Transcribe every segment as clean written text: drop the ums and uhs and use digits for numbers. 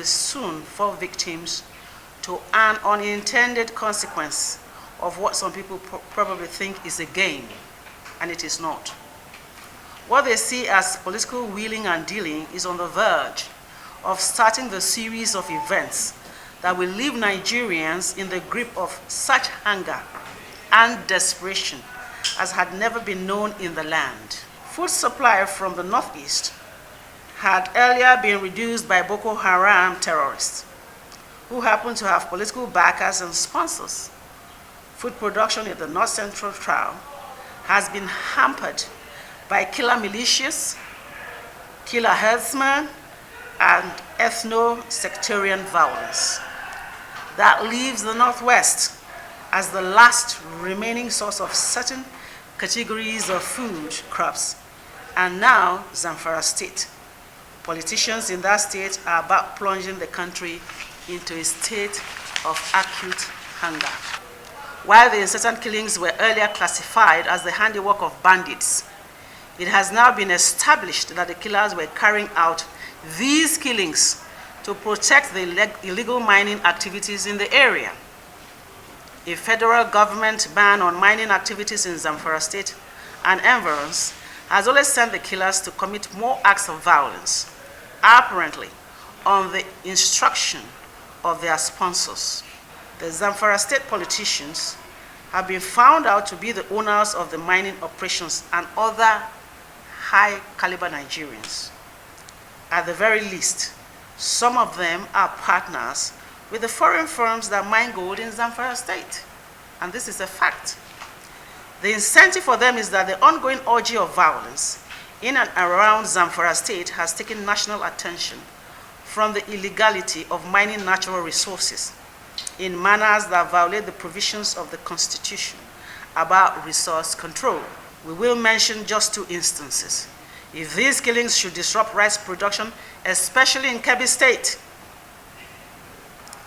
soon fall victims to an unintended consequence of what some people probably think is a game, and it is not. What they see as political wheeling and dealing is on the verge of starting the series of events that will leave Nigerians in the grip of such hunger and desperation as had never been known in the land. Food supply from the northeast had earlier been reduced by Boko Haram terrorists, who happen to have political backers and sponsors. Food production in the north-central trial has been hampered by killer militias, killer herdsmen, and ethno-sectarian violence. That leaves the Northwest as the last remaining source of certain categories of food crops, and now Zamfara State. Politicians in that state are about plunging the country into a state of acute hunger. While the incessant killings were earlier classified as the handiwork of bandits, it has now been established that the killers were carrying out these killings to protect the illegal mining activities in the area. A federal government ban on mining activities in Zamfara State and environs has always sent the killers to commit more acts of violence, apparently on the instruction of their sponsors. The Zamfara State politicians have been found out to be the owners of the mining operations and other high-caliber Nigerians. At the very least, some of them are partners with the foreign firms that mine gold in Zamfara State, and this is a fact. The incentive for them is that the ongoing orgy of violence in and around Zamfara State has taken national attention from the illegality of mining natural resources in manners that violate the provisions of the Constitution about resource control. We will mention just two instances. If these killings should disrupt rice production, especially in Kebbi State,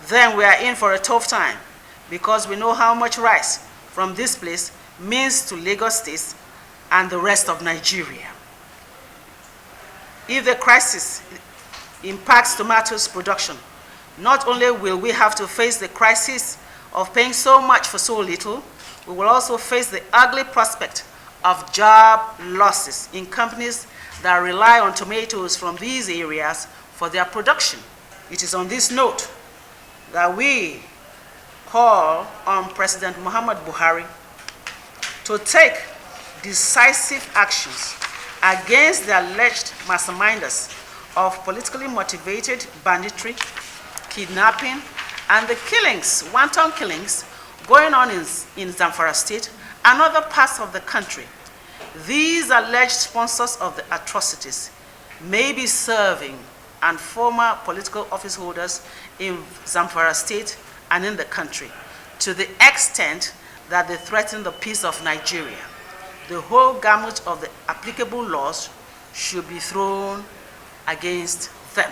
then we are in for a tough time, because we know how much rice from this place means to Lagos State and the rest of Nigeria. If the crisis impacts tomatoes production, not only will we have to face the crisis of paying so much for so little, we will also face the ugly prospect of job losses in companies that rely on tomatoes from these areas for their production. It is on this note that we call on President Muhammad Buhari to take decisive actions against the alleged masterminders of politically motivated banditry, kidnapping, and the killings, wanton killings, going on in Zamfara State and other parts of the country. These alleged sponsors of the atrocities may be serving and former political office holders in Zamfara State and in the country, to the extent that they threaten the peace of Nigeria. The whole gamut of the applicable laws should be thrown against them.